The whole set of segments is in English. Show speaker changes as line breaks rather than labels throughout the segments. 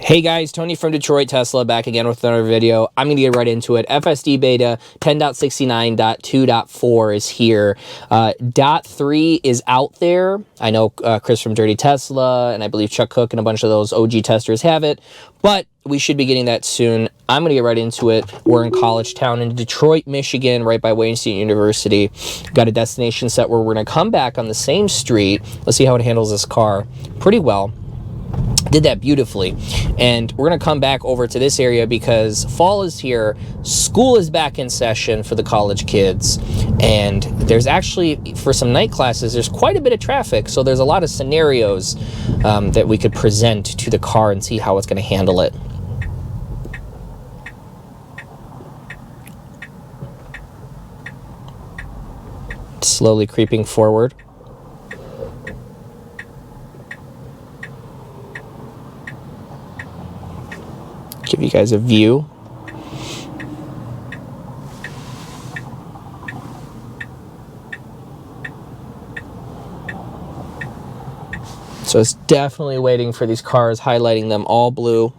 Hey guys, Tony from Detroit Tesla back again with another video. I'm going to get right into it. FSD beta 10.69.2.4 is here. .3 is out there. I know Chris from Dirty Tesla and I believe Chuck Cook and a bunch of those OG testers have it, but we should be getting that soon. I'm going to get right into it. We're in College Town in Detroit, Michigan, right by Wayne State University. Got a destination set where we're going to come back on the same street. Let's see how it handles this car. Pretty well. Did that beautifully. And we're going to come back over to this area because fall is here. School is back in session for the college kids. And there's actually, for some night classes, there's quite a bit of traffic. So there's a lot of scenarios that we could present to the car and see how it's going to handle it. Slowly creeping forward. Give you guys a view. So it's definitely waiting for these cars, highlighting them all blue.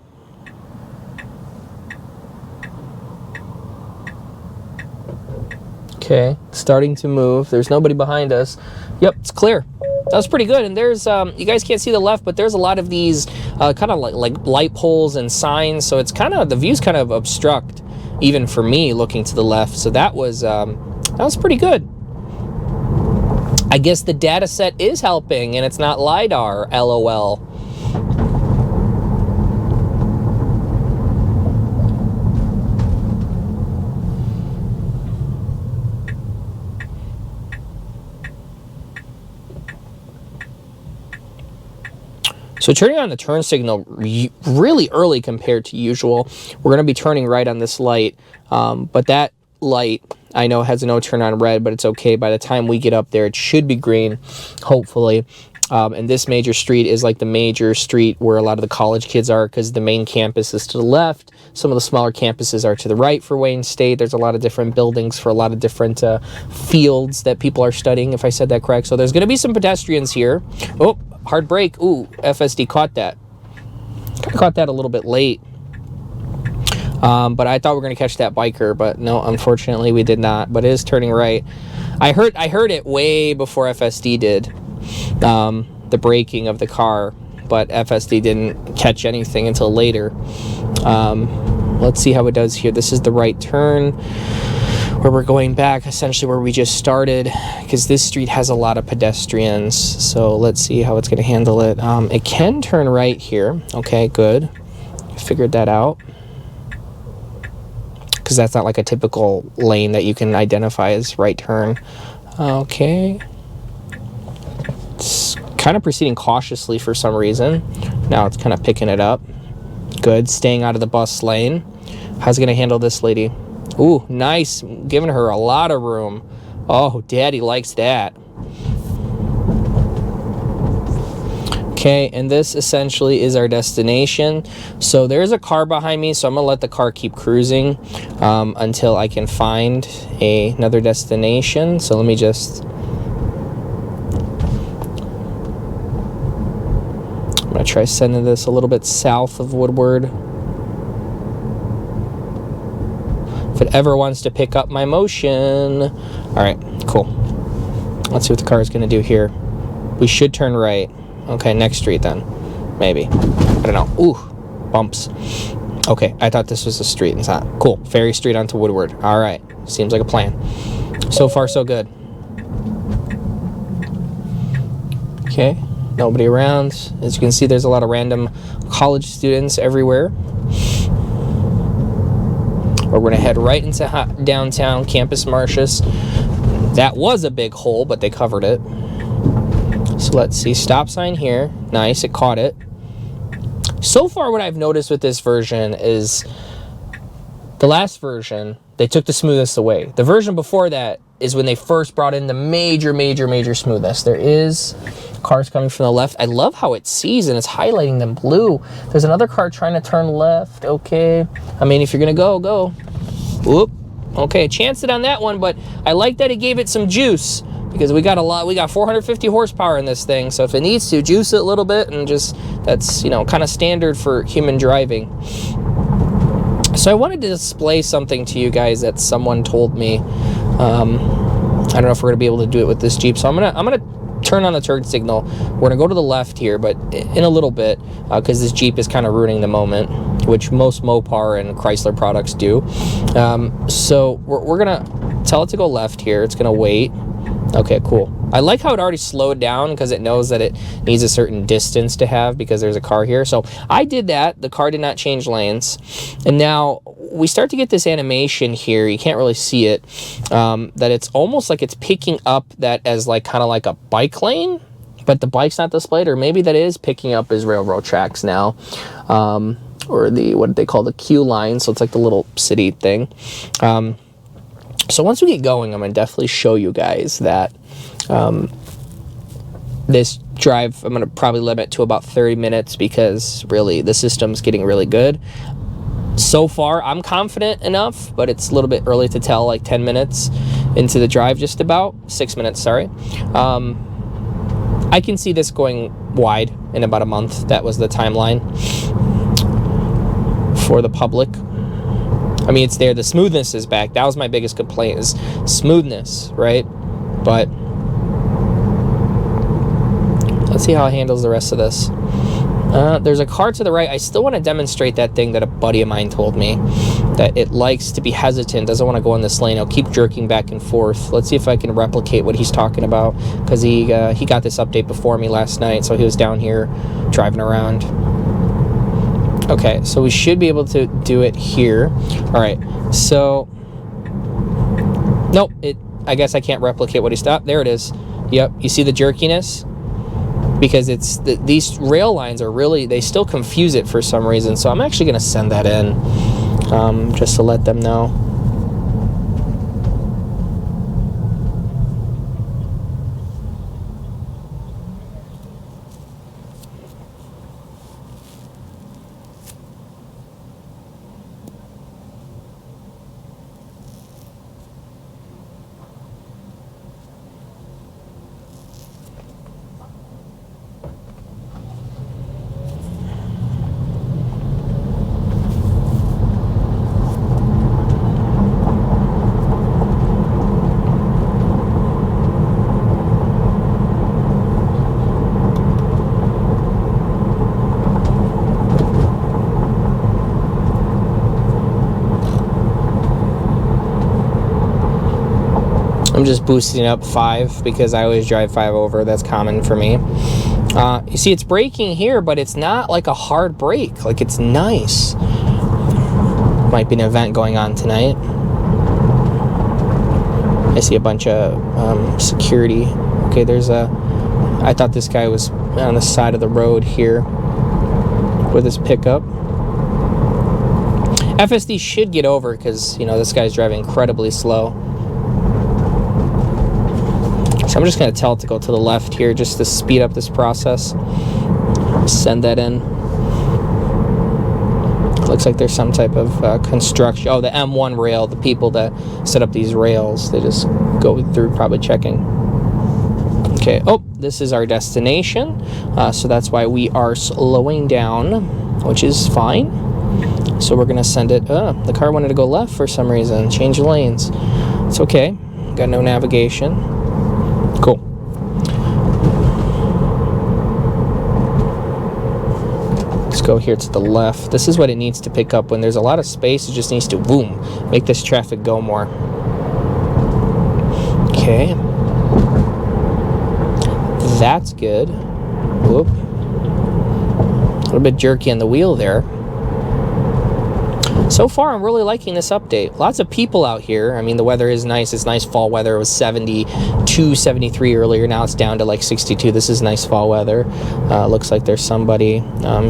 Okay, starting to move. There's nobody behind us. Yep, it's clear. That was pretty good. And there's, you guys can't see the left, but there's a lot of these kind of like light poles and signs. So it's kind of, the view's kind of obstruct, even for me looking to the left. So that was pretty good. I guess the data set is helping and it's not LIDAR, LOL. So turning on the turn signal really early compared to usual. We're going to be turning right on this light, but that light I know has a no turn on red, but it's okay. By the time we get up there, it should be green, hopefully. And this major street is like the major street where a lot of the college kids are because the main campus is to the left. Some of the smaller campuses are to the right for Wayne State. There's a lot of different buildings for a lot of different fields that people are studying, if I said that correct. So there's going to be some pedestrians here. Oh, hard brake. Ooh, FSD caught that. Kind of caught that a little bit late. But I thought we were going to catch that biker, but no, unfortunately we did not. But it is turning right. I heard it way before FSD did, the braking of the car, but FSD didn't catch anything until later. Let's see how it does here. This is the right turn where we're going back, essentially where we just started, because this street has a lot of pedestrians. So let's see how it's going to handle it. It can turn right here. Okay, good. Figured that out. Because that's not like a typical lane that you can identify as right turn. Okay. It's kind of proceeding cautiously for some reason. Now it's kind of picking it up. Good. Staying out of the bus lane. How's it going to handle this lady? Ooh, nice. Giving her a lot of room. Oh, daddy likes that. Okay, and this essentially is our destination. So there's a car behind me, so I'm going to let the car keep cruising until I can find another destination. So let me just... I'm going to try sending this a little bit south of Woodward. If it ever wants to pick up my motion. All right, cool. Let's see what the car is going to do here. We should turn right. Okay, next street then. Maybe. I don't know. Ooh, bumps. Okay, I thought this was a street. It's not. Cool. Ferry Street onto Woodward. All right. Seems like a plan. So far, so good. Okay. Nobody around. As you can see, there's a lot of random college students everywhere. We're going to head right into downtown Campus Martius. That was a big hole, but they covered it. So let's see, stop sign here. Nice, it caught it. So far what I've noticed with this version is the last version, they took the smoothness away. The version before that is when they first brought in the major smoothness. There is cars coming from the left. I love how it sees and it's highlighting them blue. There's another car trying to turn left. Okay. I mean, if you're going to go. Whoop. Okay, chanced it on that one, but I like that it gave it some juice. because we got 450 horsepower in this thing. So if it needs to, juice it a little bit, and just, that's, you know, kind of standard for human driving. So I wanted to display something to you guys that someone told me. I don't know if we're gonna be able to do it with this Jeep. So I'm gonna turn on the turn signal. We're gonna go to the left here, but in a little bit, because this Jeep is kind of ruining the moment, which most Mopar and Chrysler products do. So we're gonna tell it to go left here. It's gonna wait. Okay, cool. I like how it already slowed down because it knows that it needs a certain distance to have because there's a car here. So I did that. The car did not change lanes. And now we start to get this animation here. You can't really see it. That it's almost like it's picking up that as like kind of like a bike lane, but the bike's not displayed, or maybe that is picking up as railroad tracks now. Or the, what they call the Q line. So it's like the little city thing. So once we get going, I'm going to definitely show you guys that this drive, I'm going to probably limit to about 30 minutes because really the system's getting really good. So far, I'm confident enough, but it's a little bit early to tell, like 10 minutes into the drive, just about. 6 minutes, sorry. I can see this going wide in about a month. That was the timeline for the public. I mean, it's there. The smoothness is back. That was my biggest complaint, is smoothness, right? But let's see how it handles the rest of this. There's a car to the right. I still want to demonstrate that thing that a buddy of mine told me, that it likes to be hesitant, doesn't want to go in this lane. It'll keep jerking back and forth. Let's see if I can replicate what he's talking about, because he got this update before me last night, so he was down here driving around. Okay, so we should be able to do it here. All right, so nope, I guess I can't replicate what he stopped. There it is. Yep, you see the jerkiness? Because it's these rail lines are really, they still confuse it for some reason. So I'm actually gonna send that in just to let them know. I'm just boosting up 5 because I always drive 5 over. That's common for me. You see it's braking here, but it's not like a hard brake. Like, it's nice. Might be an event going on tonight. I see a bunch of security. Okay, there's I thought this guy was on the side of the road here with his pickup. FSD should get over because, you know, this guy's driving incredibly slow. So I'm just going to tell it to go to the left here just to speed up this process. Send that in. Looks like there's some type of construction. Oh, the M1 rail, the people that set up these rails, they just go through probably checking. Okay, oh, this is our destination. So that's why we are slowing down, which is fine. So we're going to send it. The car wanted to go left for some reason. Change lanes. It's okay. Got no navigation. Cool. Let's go here to the left. This is what it needs to pick up. When there's a lot of space, it just needs to, boom, make this traffic go more. Okay. That's good. Whoop. A little bit jerky on the wheel there. So far, I'm really liking this update. Lots of people out here. I mean, the weather is nice. It's nice fall weather. It was 72, 73 earlier. Now it's down to like 62. This is nice fall weather. Looks like there's somebody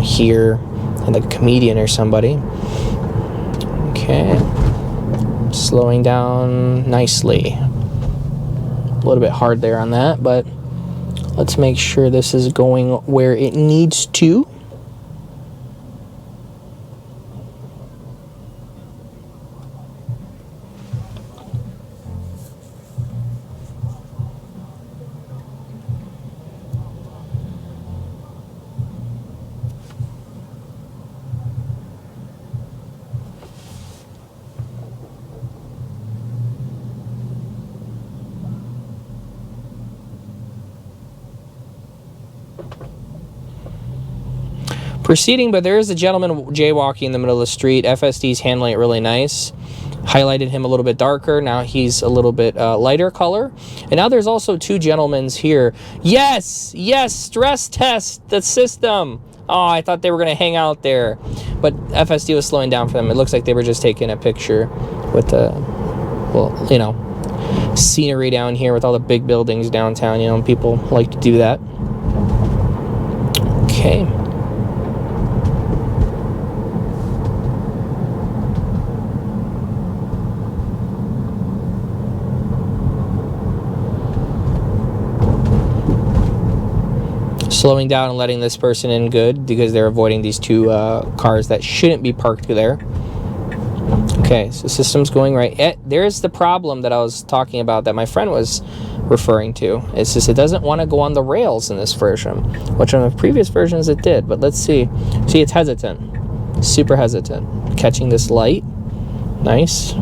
here, like a comedian or somebody. Okay. Slowing down nicely. A little bit hard there on that, but let's make sure this is going where it needs to. Proceeding, but there is a gentleman jaywalking in the middle of the street. FSD's handling it really nice. Highlighted him a little bit darker. Now he's a little bit lighter color. And now there's also two gentlemen here. Yes, yes, stress test the system. Oh, I thought they were going to hang out there. But FSD was slowing down for them. It looks like they were just taking a picture with the, well, you know, scenery down here with all the big buildings downtown. You know, people like to do that. Okay. Slowing down and letting this person in good because they're avoiding these two cars that shouldn't be parked there. Okay, so system's going right. There's the problem that I was talking about that my friend was referring to. It's just it doesn't want to go on the rails in this version, which on the previous versions it did. But let's see. See, it's hesitant. Super hesitant. Catching this light. Nice.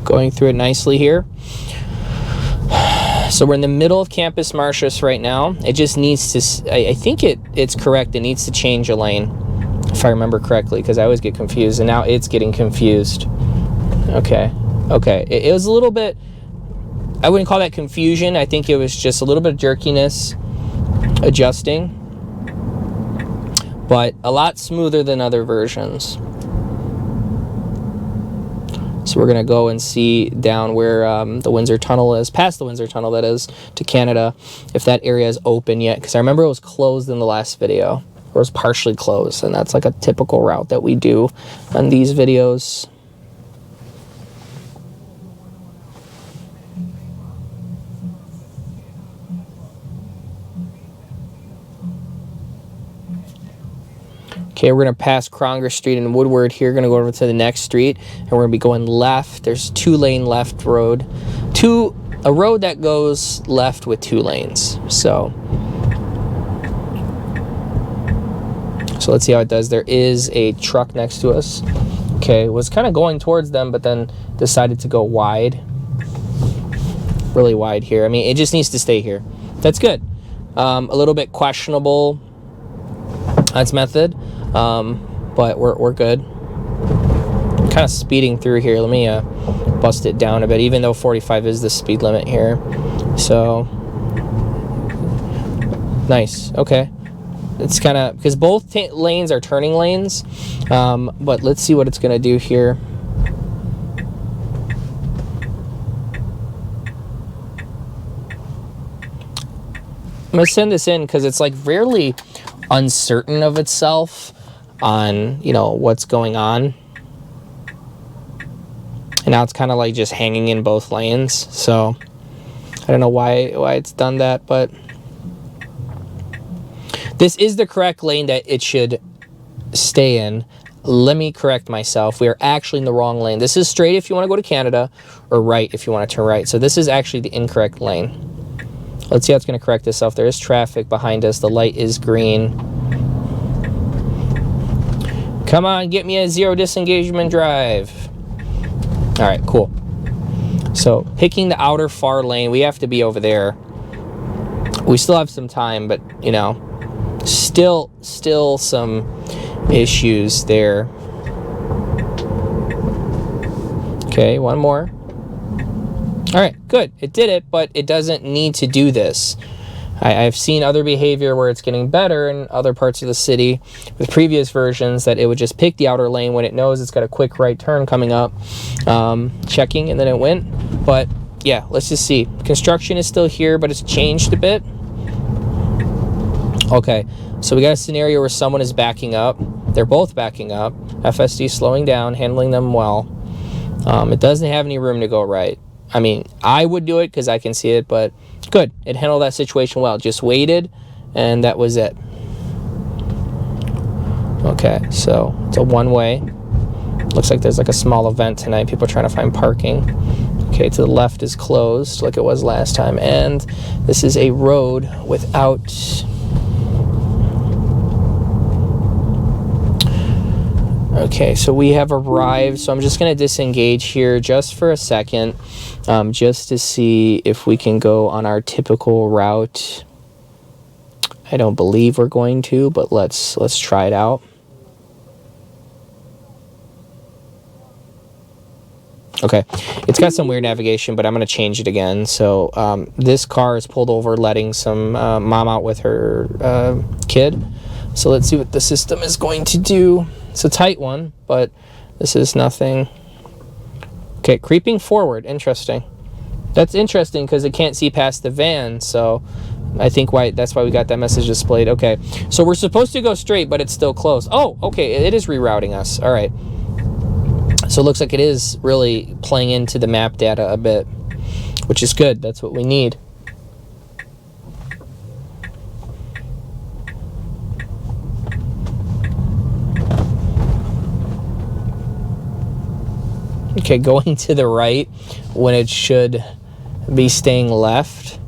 Going through it nicely here. So we're in the middle of Campus Martius right now. It just needs to, I think it's correct. It needs to change a lane, if I remember correctly, because I always get confused, and now it's getting confused. Okay. Okay. It was a little bit, I wouldn't call that confusion. I think it was just a little bit of jerkiness adjusting, but a lot smoother than other versions. So we're going to go and see down where the Windsor Tunnel is, past the Windsor Tunnel, that is, to Canada, if that area is open yet. Because I remember it was closed in the last video. Or it was partially closed, and that's like a typical route that we do on these videos. Okay, we're going to pass Cronger Street and Woodward here. Going to go over to the next street, and we're going to be going left. There's two-lane left road. A road that goes left with two lanes. So let's see how it does. There is a truck next to us. Okay, was kind of going towards them, but then decided to go wide. Really wide here. I mean, it just needs to stay here. That's good. A little bit questionable. That's method. But we're good. I'm kind of speeding through here. Let me bust it down a bit, even though 45 is the speed limit here. So nice. Okay, it's kind of because both lanes are turning lanes. But let's see what it's gonna do here. I'm gonna send this in because it's like rarely uncertain of itself on, you know, what's going on, and now it's kind of like just hanging in both lanes. So I don't know why it's done that, but this is the correct lane that it should stay in. Let me correct myself. We are actually in the wrong lane. This is straight if you want to go to Canada, or right if you want to turn right. So this is actually the incorrect lane. Let's see how it's going to correct itself. There is traffic behind us. The light is green. Come on, get me a zero disengagement drive. All right, cool. So picking the outer far lane, we have to be over there. We still have some time, but you know, still some issues there. Okay, one more. All right, good. It did it, but it doesn't need to do this. I've seen other behavior where it's getting better in other parts of the city with previous versions, that it would just pick the outer lane when it knows it's got a quick right turn coming up, checking, and then it went. But yeah, let's just see. Construction is still here, but it's changed a bit. Okay, so we got a scenario where someone is backing up. They're both backing up. FSD slowing down, handling them well. It doesn't have any room to go right. I mean, I would do it because I can see it, but Good. It handled that situation well. Just waited, and that was it. Okay, so it's a one-way. Looks like there's like a small event tonight. People are trying to find parking. Okay, to the left is closed like it was last time. And this is a road without... Okay, so we have arrived. So I'm just going to disengage here just for a second, just to see if we can go on our typical route. I don't believe we're going to, but let's try it out. Okay, it's got some weird navigation, but I'm going to change it again. So this car is pulled over, letting some mom out with her kid. So let's see what the system is going to do. It's a tight one, but this is nothing. Okay, creeping forward. Interesting. That's interesting because it can't see past the van, so I think that's why we got that message displayed. Okay, so we're supposed to go straight, but it's still closed. Oh, okay, it is rerouting us. All right. So it looks like it is really playing into the map data a bit, which is good. That's what we need. Okay, going to the right when it should be staying left.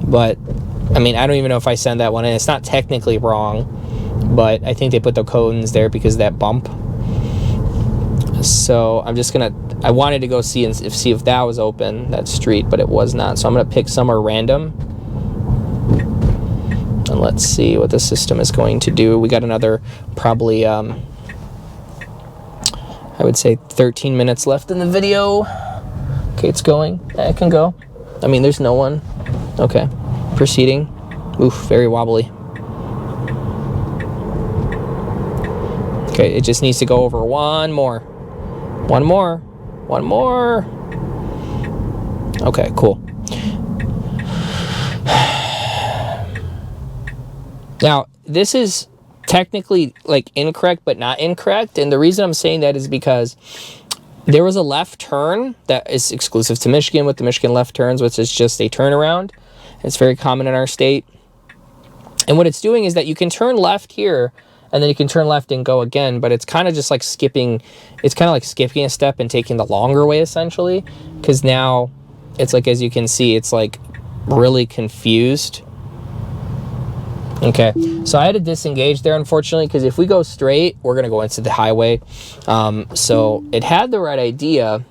But, I mean, I don't even know if I send that one in. It's not technically wrong, but I think they put the cones there because of that bump. So I'm just gonna, I wanted to go see if that was open, that street, but it was not. So I'm gonna pick somewhere random. And let's see what the system is going to do. We got another probably, I would say 13 minutes left in the video. Okay, it's going. It can go. I mean, there's no one. Okay, proceeding. Oof, very wobbly. Okay, it just needs to go over one more. One more. One more. Okay, cool. Now, this is technically like incorrect, but not incorrect. And the reason I'm saying that is because there was a left turn that is exclusive to Michigan with the Michigan left turns, which is just a turnaround. It's very common in our state. And what it's doing is that you can turn left here, and then you can turn left and go again, but it's kind of just like skipping, it's kind of like skipping a step and taking the longer way essentially, because now it's like, as you can see, it's like really confused. Okay, so I had to disengage there, unfortunately, because if we go straight, we're going to go into the highway. So it had the right idea,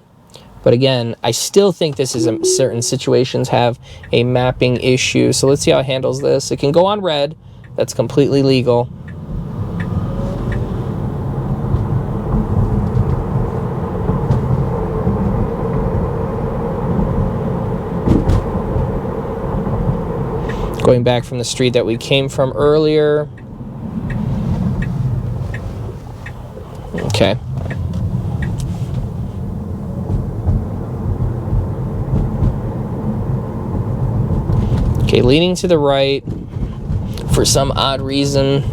but again, I still think this is certain situations have a mapping issue. So let's see how it handles this. It can go on red. That's completely legal. Going back from the street that we came from earlier. Okay. Okay, leaning to the right for some odd reason.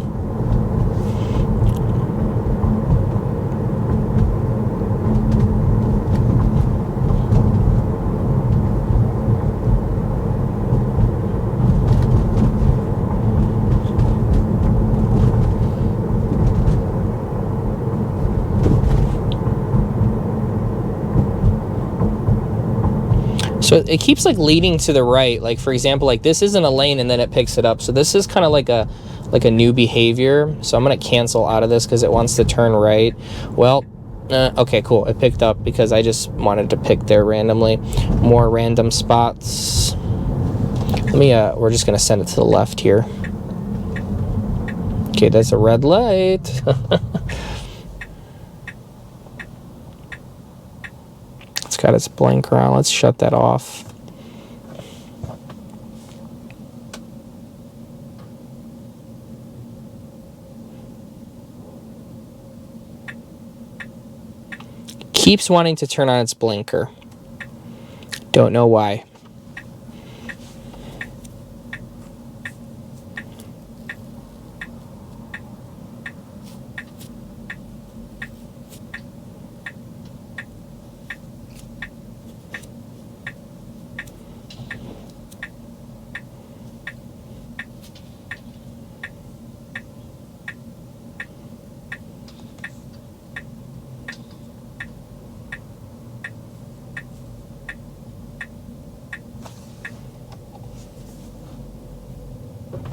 So it keeps like leading to the right. Like for example, like this isn't a lane and then it picks it up. So this is kind of like a new behavior. So I'm gonna cancel out of this because it wants to turn right. Well, okay, cool. It picked up because I just wanted to pick there randomly. More random spots. Let me. We're just gonna send it to the left here. Okay, that's a red light. Got its blinker on. Let's shut that off. Keeps wanting to turn on its blinker. Don't know why.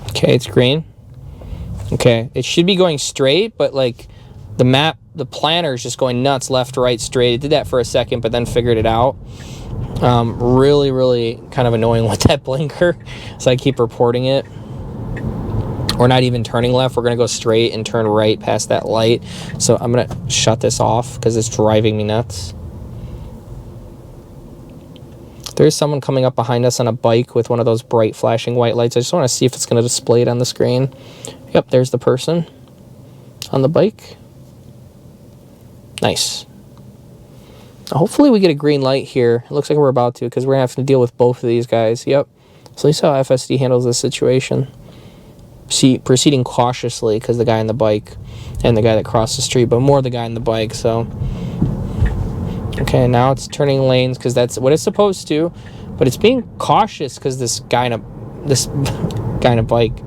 Okay, it's green. Okay, it should be going straight, but like the planner is just going nuts, left, right, straight. It did that for a second, but then figured it out. Really, really kind of annoying with that blinker. So I keep reporting it. We're not even turning left. We're going to go straight and turn right past that light. So I'm going to shut this off because it's driving me nuts. There's someone coming up behind us on a bike with one of those bright flashing white lights. I just want to see if it's going to display it on the screen. Yep, there's the person on the bike. Nice. Hopefully we get a green light here. It looks like we're about to, because we're going to have to deal with both of these guys. Yep. So let's see how FSD handles this situation. Proceeding cautiously, because the guy on the bike and the guy that crossed the street, but more the guy on the bike, so... Okay, now it's turning lanes because that's what it's supposed to, but it's being cautious because this guy in a bike.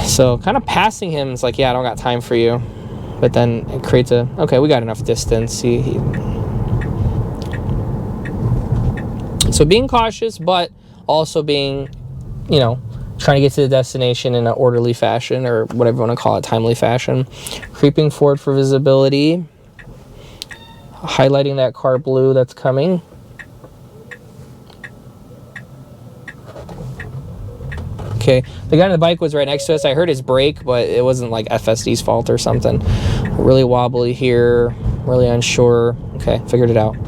So kind of passing him is like, yeah, I don't got time for you. But then it creates a, okay, we got enough distance. So being cautious, but also being, you know, trying to get to the destination in an orderly fashion, or whatever you want to call it, timely fashion. Creeping forward for visibility. Highlighting that car blue that's coming. Okay, the guy on the bike was right next to us. I heard his brake, but it wasn't like FSD's fault or something. Really wobbly here, really unsure. Okay, figured it out.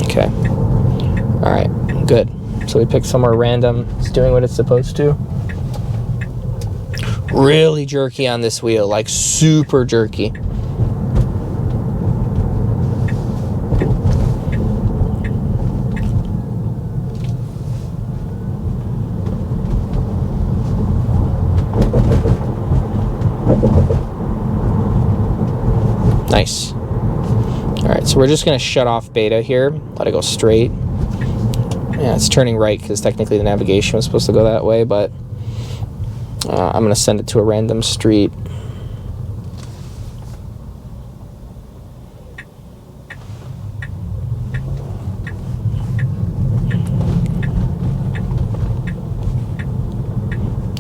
Okay, all right, good. So we picked somewhere random. It's doing what it's supposed to. Really jerky on this wheel, like super jerky. Nice. All right, so we're just going to shut off beta here. Let it go straight. Yeah, it's turning right because technically the navigation was supposed to go that way, but I'm going to send it to a random street.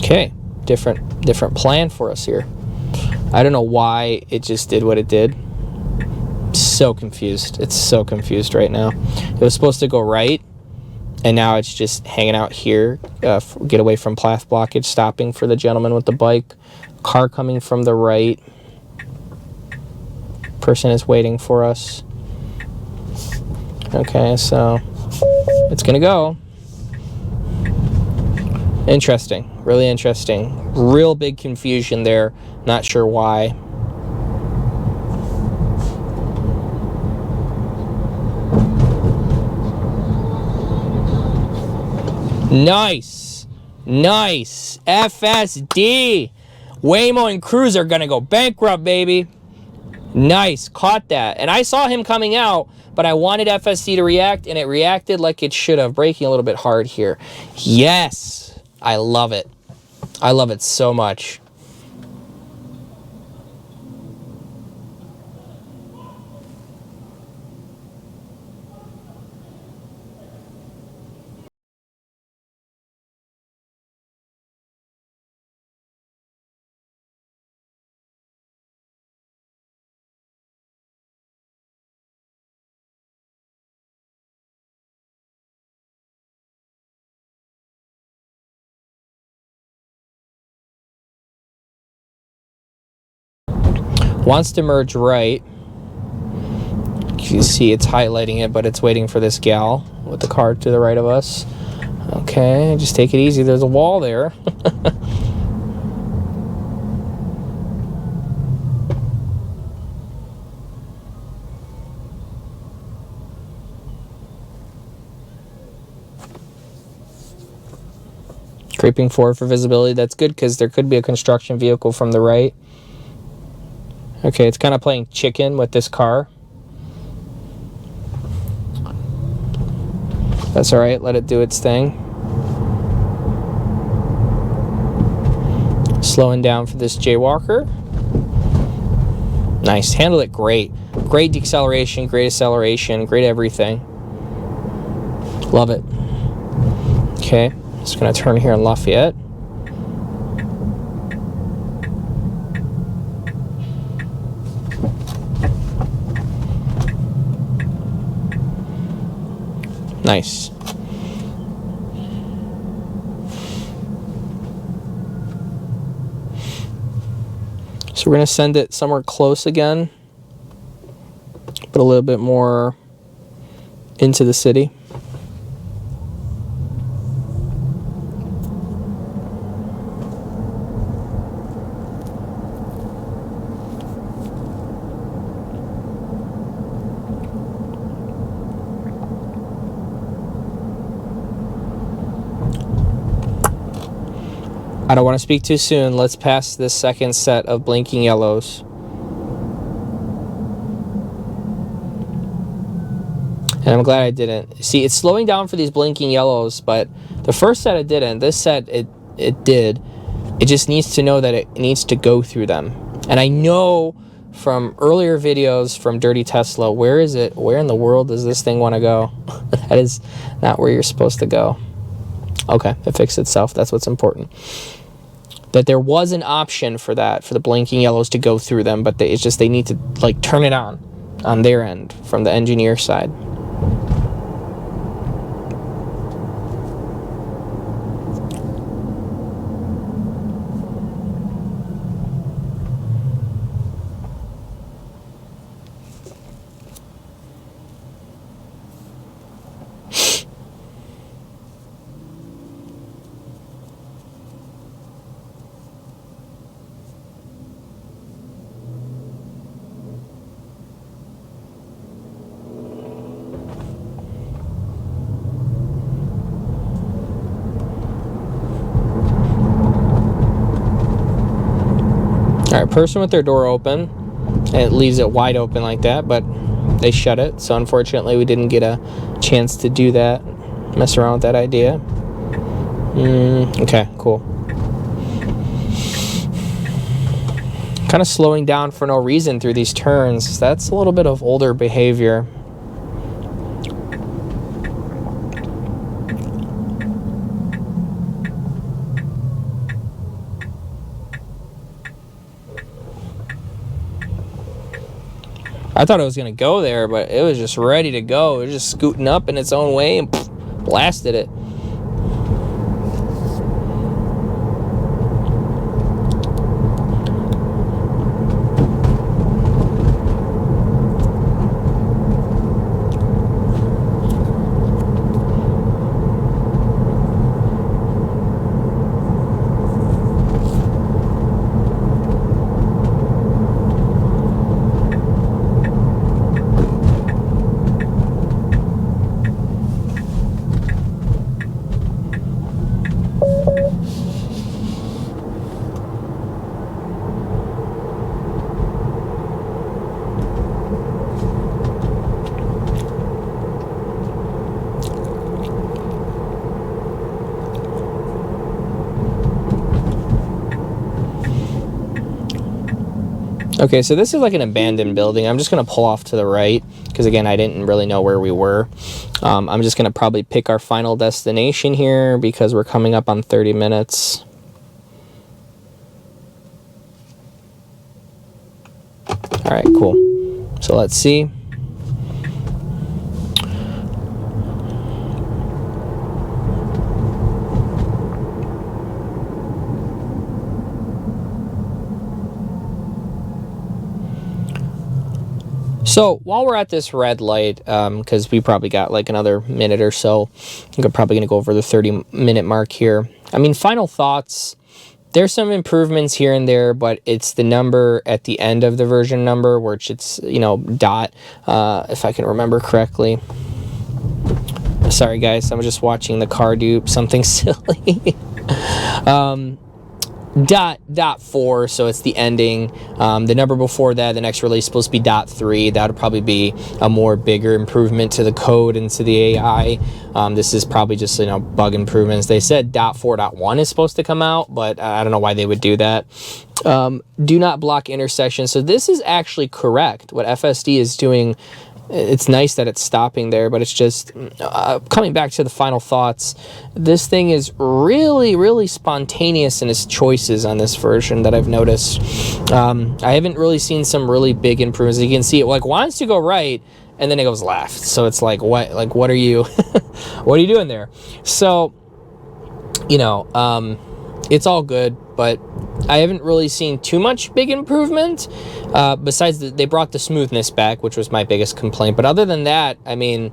Okay, different plan for us here. I don't know why it just did what it did. So confused. It's so confused right now. It was supposed to go right, and now it's just hanging out here. Get away from path blockage, stopping for the gentleman with the bike. Car coming from the right. Person is waiting for us. Okay, so it's gonna go. Interesting. Really interesting. Real big confusion there. Not sure why. Nice. Nice. FSD. Waymo and Cruise are going to go bankrupt, baby. Nice. Caught that. And I saw him coming out, but I wanted FSD to react, and it reacted like it should have. Braking a little bit hard here. Yes. I love it. I love it so much. Wants to merge right. You see it's highlighting it, but it's waiting for this gal with the car to the right of us. Okay, just take it easy. There's a wall there. Creeping forward for visibility. That's good because there could be a construction vehicle from the right. Okay, it's kind of playing chicken with this car. That's all right. Let it do its thing. Slowing down for this jaywalker. Nice. Handled it great. Great deceleration, great acceleration, great everything. Love it. Okay. Just going to turn here in Lafayette. Nice. So we're going to send it somewhere close again, but a little bit more into the city. I don't want to speak too soon. Let's pass this second set of blinking yellows. And I'm glad I didn't. See, it's slowing down for these blinking yellows, but the first set it didn't. This set, it did. It just needs to know that it needs to go through them. And I know from earlier videos from Dirty Tesla, where is it? Where in the world does this thing want to go? That is not where you're supposed to go. Okay, it fixed itself. That's what's important. That there was an option for that, for the blinking yellows to go through them, but it's just they need to like turn it on their end from the engineer side. All right, person with their door open, and it leaves it wide open like that, but they shut it. So unfortunately, we didn't get a chance to do that, mess around with that idea. Okay, cool. Kind of slowing down for no reason through these turns. That's a little bit of older behavior. I thought it was going to go there, but it was just ready to go. It was just scooting up in its own way and blasted it. Okay, so this is like an abandoned building. I'm just going to pull off to the right because, again, I didn't really know where we were. I'm just going to probably pick our final destination here because we're coming up on 30 minutes. All right, cool. So let's see. So while we're at this red light, because we probably got like another minute or so, I'm probably going to go over the 30-minute mark here. I mean, final thoughts. There's some improvements here and there, but it's the number at the end of the version number, which it's, you know, dot, if I can remember correctly. Sorry, guys, I'm just watching the car do something silly. Dot 4, so it's the ending. The number before that, the next release, is supposed to be dot 3. That would probably be a more bigger improvement to the code and to the AI. This is probably just, you know, bug improvements. They said dot 4.1 is supposed to come out, but I don't know why they would do that. Do not block intersections. So this is actually correct. What FSD is doing it's nice that it's stopping there, but it's just coming back to the final thoughts. This thing is really, really spontaneous in its choices on this version that I've noticed. I haven't really seen some really big improvements. You can see it like wants to go right, and then it goes left. So it's like, what are you, what are you doing there? So, you know, it's all good, but I haven't really seen too much big improvement, besides they brought the smoothness back, which was my biggest complaint. But other than that, I mean,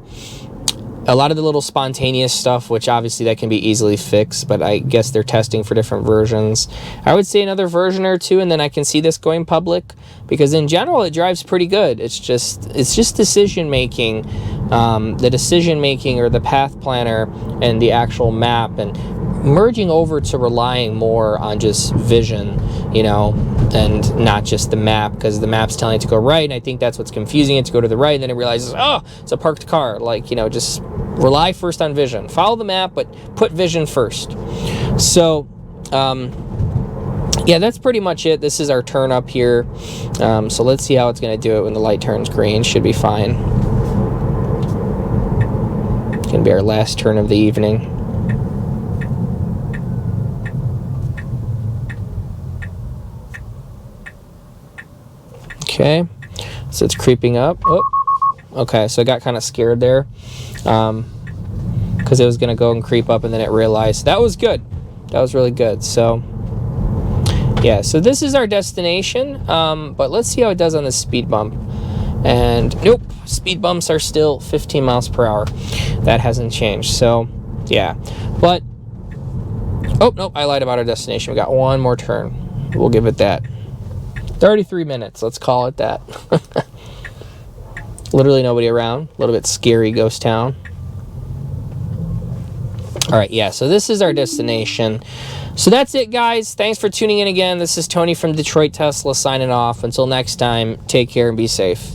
a lot of the little spontaneous stuff, which obviously that can be easily fixed, but I guess they're testing for different versions. I would say another version or two, and then I can see this going public, because in general it drives pretty good. It's just decision making, the decision making or the path planner and the actual map, and merging over to relying more on just vision, you know, and not just the map, because the map's telling it to go right, and I think that's what's confusing it, to go to the right, and then it realizes, oh, it's a parked car. Like, you know, just rely first on vision. Follow the map, but put vision first. So, yeah, that's pretty much it. This is our turn up here. So let's see how it's going to do it when the light turns green. Should be fine. It's going to be our last turn of the evening. Okay, so it's creeping up. Oh, okay, so I got kind of scared there, because it was going to go and creep up, and then it realized. That was good. That was really good. So, yeah, so this is our destination, but let's see how it does on this speed bump. And nope, speed bumps are still 15 miles per hour. That hasn't changed. So, yeah, but, oh, nope, I lied about our destination. We got one more turn. We'll give it that. 33 minutes, let's call it that. Literally nobody around. A little bit scary ghost town. All right, yeah, so this is our destination. So that's it, guys. Thanks for tuning in again. This is Tony from Detroit Tesla signing off. Until next time, take care and be safe.